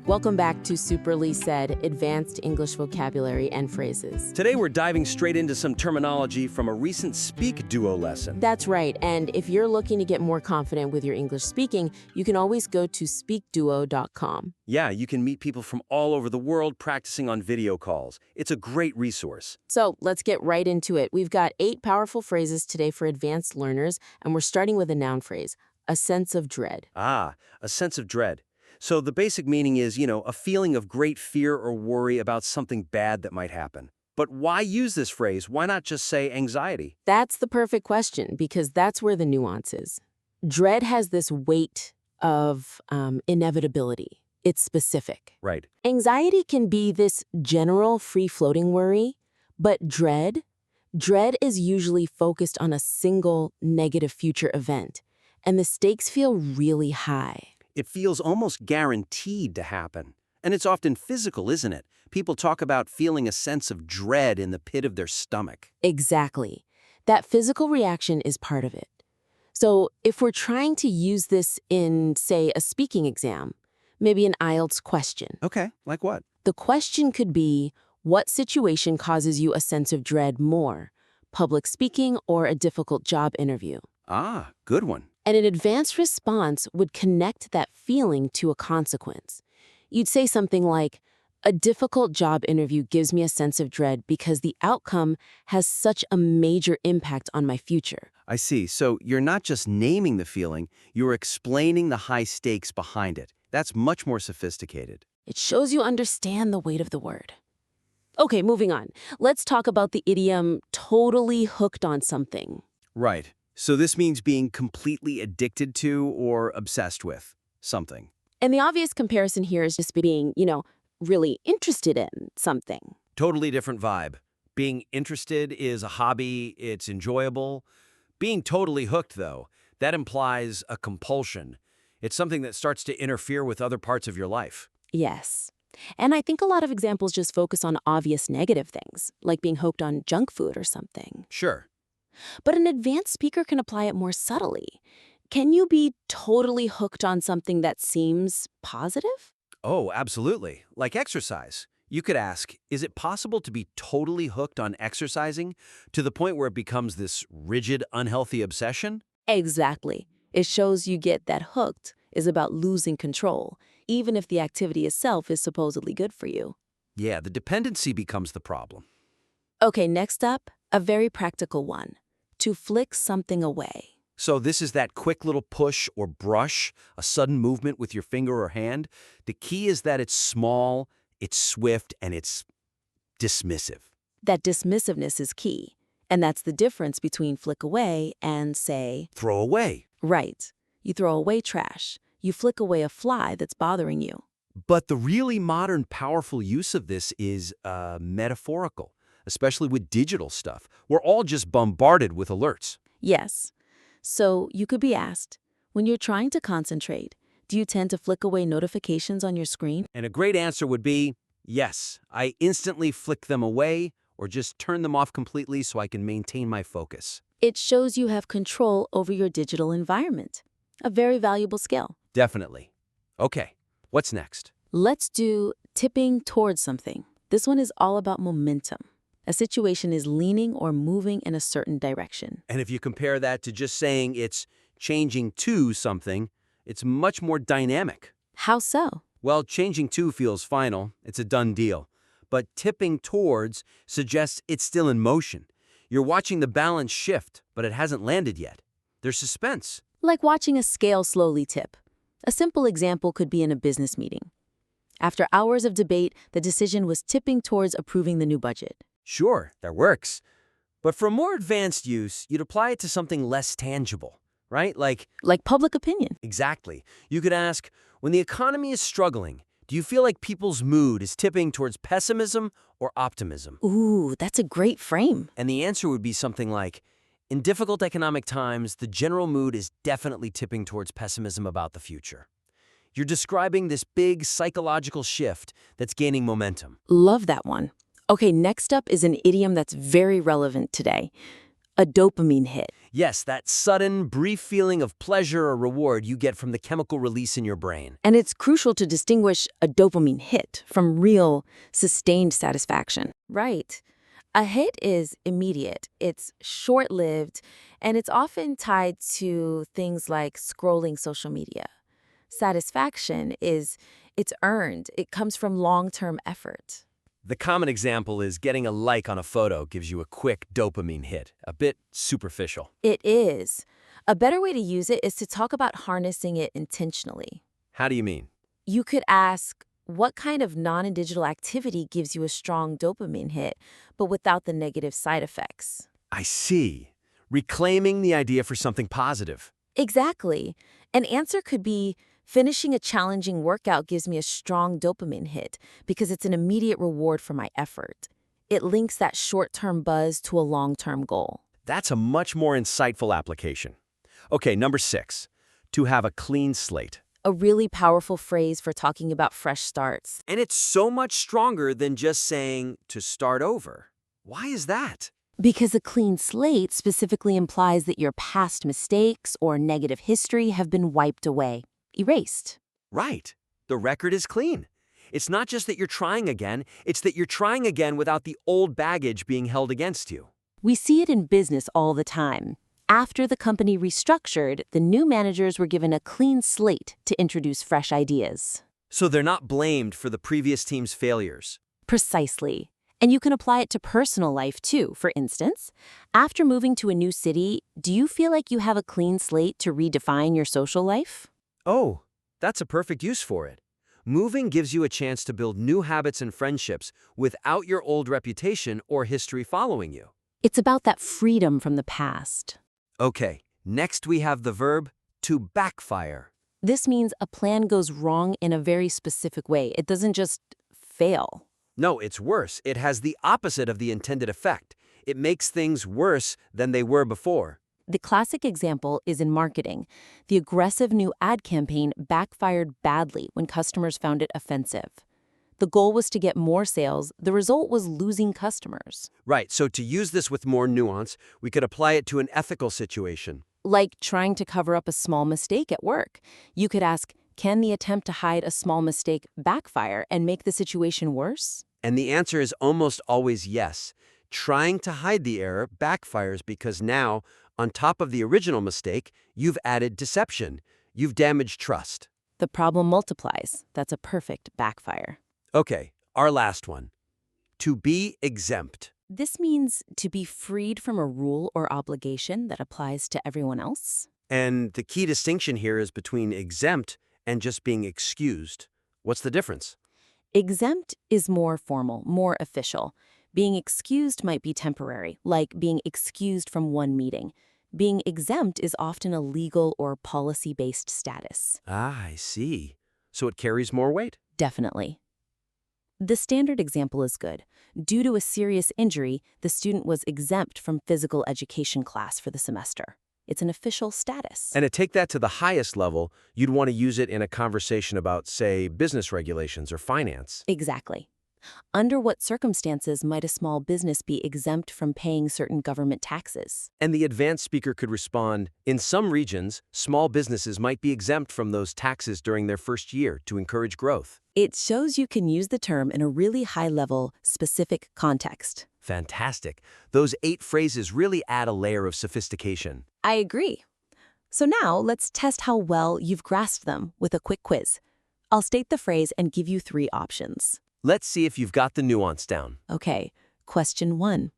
Welcome back to Superly Said, Advanced English Vocabulary and Phrases. Today we're diving straight into some terminology from a recent SpeakDuo lesson. That's right, and if you're looking to get more confident with your English speaking, you can always go to SpeakDuo.com. Yeah, you can meet people from all over the world practicing on video calls. It's a great resource. So let's get right into it. We've got 8 powerful phrases today for advanced learners, and we're starting with a noun phrase, a sense of dread. Ah, a sense of dread. So the basic meaning is, a feeling of great fear or worry about something bad that might happen. But why use this phrase? Why not just say anxiety? That's the perfect question, because that's where the nuance is. Dread has this weight of inevitability. It's specific. Right. Anxiety can be this general, free-floating worry, but dread is usually focused on a single negative future event, and the stakes feel really high. It feels almost guaranteed to happen. And it's often physical, isn't it? People talk about feeling a sense of dread in the pit of their stomach. Exactly. That physical reaction is part of it. So if we're trying to use this in, say, a speaking exam, maybe an IELTS question. Okay, like what? The question could be, what situation causes you a sense of dread more? Public speaking or a difficult job interview? Ah, good one. And an advanced response would connect that feeling to a consequence. You'd say something like, a difficult job interview gives me a sense of dread because the outcome has such a major impact on my future. I see. So you're not just naming the feeling, you're explaining the high stakes behind it. That's much more sophisticated. It shows you understand the weight of the word. Okay, moving on. Let's talk about the idiom totally hooked on something. Right. So this means being completely addicted to or obsessed with something. And the obvious comparison here is just being, really interested in something. Totally different vibe. Being interested is a hobby, it's enjoyable. Being totally hooked, though, that implies a compulsion. It's something that starts to interfere with other parts of your life. Yes. And I think a lot of examples just focus on obvious negative things, like being hooked on junk food or something. Sure. But an advanced speaker can apply it more subtly. Can you be totally hooked on something that seems positive? Oh, absolutely. Like exercise. You could ask, is it possible to be totally hooked on exercising to the point where it becomes this rigid, unhealthy obsession? Exactly. It shows you get that hooked is about losing control, even if the activity itself is supposedly good for you. Yeah, the dependency becomes the problem. Okay, next up, a very practical one. To flick something away. So this is that quick little push or brush, a sudden movement with your finger or hand. The key is that it's small, it's swift, and it's dismissive. That dismissiveness is key. And that's the difference between flick away and, say, throw away. Right. You throw away trash. You flick away a fly that's bothering you. But the really modern, powerful use of this is metaphorical, especially with digital stuff. We're all just bombarded with alerts. Yes. So you could be asked, when you're trying to concentrate, do you tend to flick away notifications on your screen? And a great answer would be, yes, I instantly flick them away or just turn them off completely so I can maintain my focus. It shows you have control over your digital environment. A very valuable skill. Definitely. Okay, what's next? Let's do tipping towards something. This one is all about momentum. A situation is leaning or moving in a certain direction. And if you compare that to just saying it's changing to something, it's much more dynamic. How so? Well, changing to feels final. It's a done deal. But tipping towards suggests it's still in motion. You're watching the balance shift, but it hasn't landed yet. There's suspense. Like watching a scale slowly tip. A simple example could be in a business meeting. After hours of debate, the decision was tipping towards approving the new budget. Sure, that works. But for more advanced use, you'd apply it to something less tangible, right? Like public opinion. Exactly. You could ask, when the economy is struggling, do you feel like people's mood is tipping towards pessimism or optimism? Ooh, that's a great frame. And the answer would be something like, in difficult economic times, the general mood is definitely tipping towards pessimism about the future. You're describing this big psychological shift that's gaining momentum. Love that one. Okay, next up is an idiom that's very relevant today. A dopamine hit. Yes, that sudden, brief feeling of pleasure or reward you get from the chemical release in your brain. And it's crucial to distinguish a dopamine hit from real, sustained satisfaction. Right. A hit is immediate, it's short-lived, and it's often tied to things like scrolling social media. Satisfaction it's earned. It comes from long-term effort. The common example is getting a like on a photo gives you a quick dopamine hit, a bit superficial. It is. A better way to use it is to talk about harnessing it intentionally. How do you mean? You could ask, what kind of non-digital activity gives you a strong dopamine hit, but without the negative side effects? I see. Reclaiming the idea for something positive. Exactly. An answer could be, finishing a challenging workout gives me a strong dopamine hit because it's an immediate reward for my effort. It links that short-term buzz to a long-term goal. That's a much more insightful application. Okay, number 6, to have a clean slate. A really powerful phrase for talking about fresh starts. And it's so much stronger than just saying to start over. Why is that? Because a clean slate specifically implies that your past mistakes or negative history have been wiped away, erased. Right. The record is clean. It's not just that you're trying again, it's that you're trying again without the old baggage being held against you. We see it in business all the time. After the company restructured, the new managers were given a clean slate to introduce fresh ideas. So they're not blamed for the previous team's failures. Precisely. And you can apply it to personal life too. For instance, after moving to a new city, do you feel like you have a clean slate to redefine your social life? Oh, that's a perfect use for it. Moving gives you a chance to build new habits and friendships without your old reputation or history following you. It's about that freedom from the past. Okay, next we have the verb to backfire. This means a plan goes wrong in a very specific way. It doesn't just fail. No, it's worse. It has the opposite of the intended effect. It makes things worse than they were before. The classic example is in marketing. The aggressive new ad campaign backfired badly when customers found it offensive. The goal was to get more sales. The result was losing customers. Right, so to use this with more nuance, we could apply it to an ethical situation. Like trying to cover up a small mistake at work. You could ask, can the attempt to hide a small mistake backfire and make the situation worse? And the answer is almost always yes. Trying to hide the error backfires because now, on top of the original mistake, you've added deception. You've damaged trust. The problem multiplies. That's a perfect backfire. Okay, our last one. To be exempt. This means to be freed from a rule or obligation that applies to everyone else. And the key distinction here is between exempt and just being excused. What's the difference? Exempt is more formal, more official. Being excused might be temporary, like being excused from one meeting. Being exempt is often a legal or policy-based status. Ah, I see. So it carries more weight? Definitely. The standard example is good. Due to a serious injury, the student was exempt from physical education class for the semester. It's an official status. And to take that to the highest level, you'd want to use it in a conversation about, say, business regulations or finance. Exactly. Under what circumstances might a small business be exempt from paying certain government taxes? And the advanced speaker could respond, in some regions, small businesses might be exempt from those taxes during their first year to encourage growth. It shows you can use the term in a really high-level, specific context. Fantastic. Those 8 phrases really add a layer of sophistication. I agree. So now let's test how well you've grasped them with a quick quiz. I'll state the phrase and give you 3 options. Let's see if you've got the nuance down. Okay, question 1.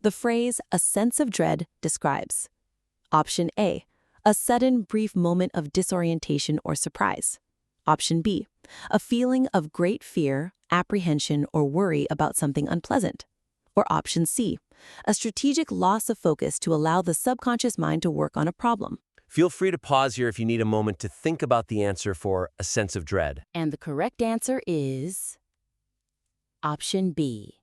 The phrase, a sense of dread, describes. Option A, a sudden, brief moment of disorientation or surprise. Option B, a feeling of great fear, apprehension, or worry about something unpleasant. Or option C, a strategic loss of focus to allow the subconscious mind to work on a problem. Feel free to pause here if you need a moment to think about the answer for a sense of dread. And the correct answer is option B.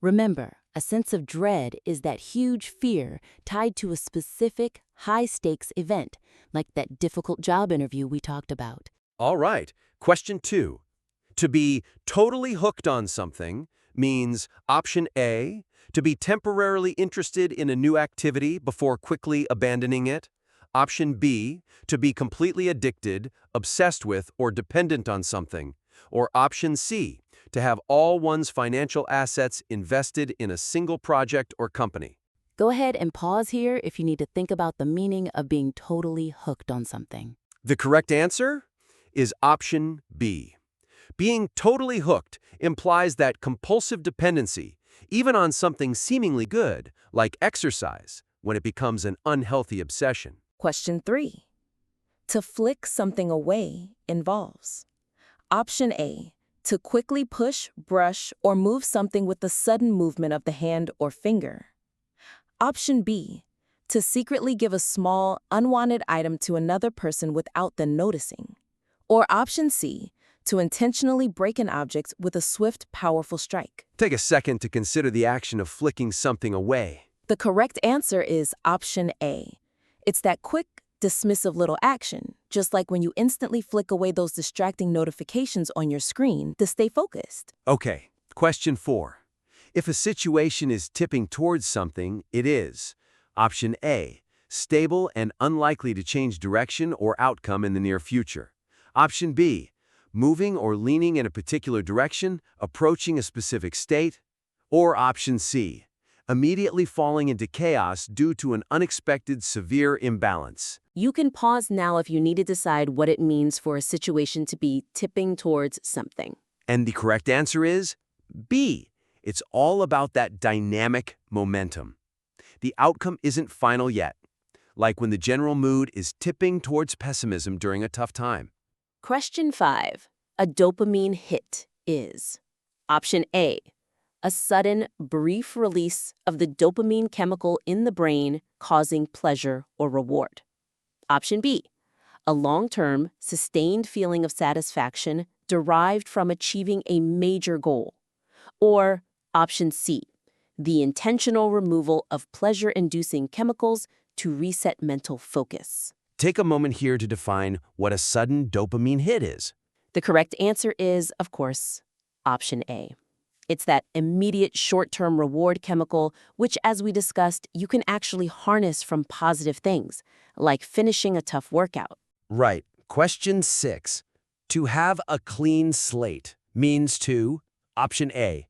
Remember, a sense of dread is that huge fear tied to a specific high-stakes event, like that difficult job interview we talked about. All right, question 2. To be totally hooked on something means option A, To be temporarily interested in a new activity before quickly abandoning it. Option B, to be completely addicted, obsessed with, or dependent on something. Or option C, to have all one's financial assets invested in a single project or company. Go ahead and pause here if you need to think about the meaning of being totally hooked on something. The correct answer is option B. Being totally hooked implies that compulsive dependency, even on something seemingly good, like exercise, when it becomes an unhealthy obsession. Question 3. To flick something away involves option A, to quickly push, brush, or move something with a sudden movement of the hand or finger. Option B, to secretly give a small, unwanted item to another person without them noticing. Or option C, to intentionally break an object with a swift, powerful strike. Take a second to consider the action of flicking something away. The correct answer is option A. It's that quick, dismissive little action, just like when you instantly flick away those distracting notifications on your screen to stay focused. Okay, question 4. If a situation is tipping towards something, it is option A, stable and unlikely to change direction or outcome in the near future. Option B, moving or leaning in a particular direction, approaching a specific state. Or option C, immediately falling into chaos due to an unexpected severe imbalance. You can pause now if you need to decide what it means for a situation to be tipping towards something. And the correct answer is B. It's all about that dynamic momentum. The outcome isn't final yet, like when the general mood is tipping towards pessimism during a tough time. Question 5. A dopamine hit is option A, a sudden, brief release of the dopamine chemical in the brain causing pleasure or reward. Option B, a long-term, sustained feeling of satisfaction derived from achieving a major goal. Or option C, the intentional removal of pleasure-inducing chemicals to reset mental focus. Take a moment here to define what a sudden dopamine hit is. The correct answer is, of course, option A. It's that immediate short-term reward chemical, which, as we discussed, you can actually harness from positive things, like finishing a tough workout. Right. Question 6. To have a clean slate means to, option A,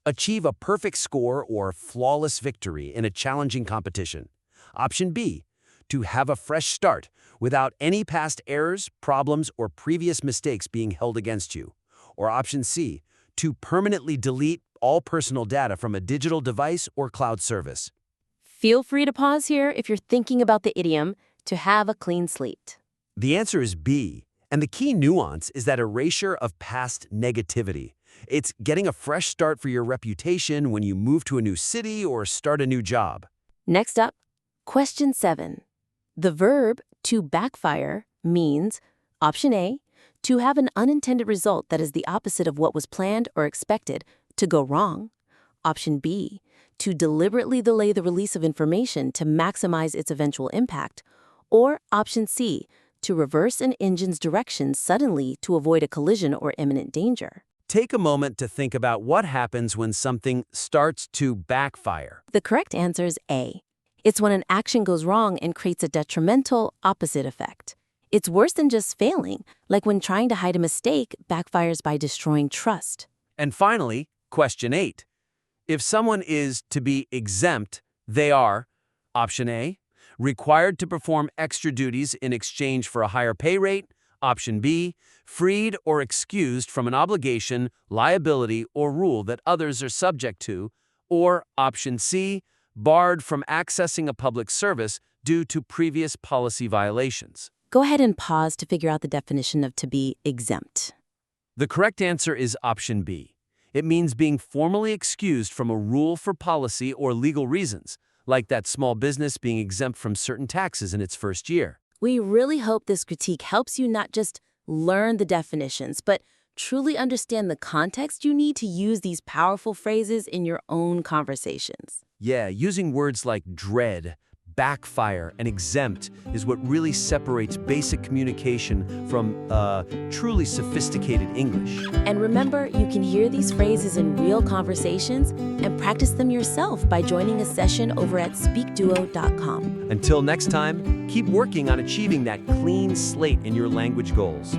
achieve a perfect score or flawless victory in a challenging competition. Option B, to have a fresh start without any past errors, problems, or previous mistakes being held against you. Or option C, to permanently delete all personal data from a digital device or cloud service. Feel free to pause here if you're thinking about the idiom, to have a clean slate. The answer is B, and the key nuance is that erasure of past negativity. It's getting a fresh start for your reputation when you move to a new city or start a new job. Next up, question 7. The verb to backfire means option A, to have an unintended result that is the opposite of what was planned or expected, to go wrong. Option B, to deliberately delay the release of information to maximize its eventual impact. Or option C, to reverse an engine's direction suddenly to avoid a collision or imminent danger. Take a moment to think about what happens when something starts to backfire. The correct answer is A. It's when an action goes wrong and creates a detrimental opposite effect. It's worse than just failing, like when trying to hide a mistake backfires by destroying trust. And finally, question 8. If someone is to be exempt, they are, option A, required to perform extra duties in exchange for a higher pay rate. Option B, freed or excused from an obligation, liability, or rule that others are subject to. Or option C, barred from accessing a public service due to previous policy violations. Go ahead and pause to figure out the definition of to be exempt. The correct answer is option B. It means being formally excused from a rule for policy or legal reasons, like that small business being exempt from certain taxes in its first year. We really hope this critique helps you not just learn the definitions, but truly understand the context you need to use these powerful phrases in your own conversations. Yeah, using words like dread, backfire and exempt is what really separates basic communication from truly sophisticated English. And remember, you can hear these phrases in real conversations and practice them yourself by joining a session over at SpeakDuo.com. Until next time, keep working on achieving that clean slate in your language goals.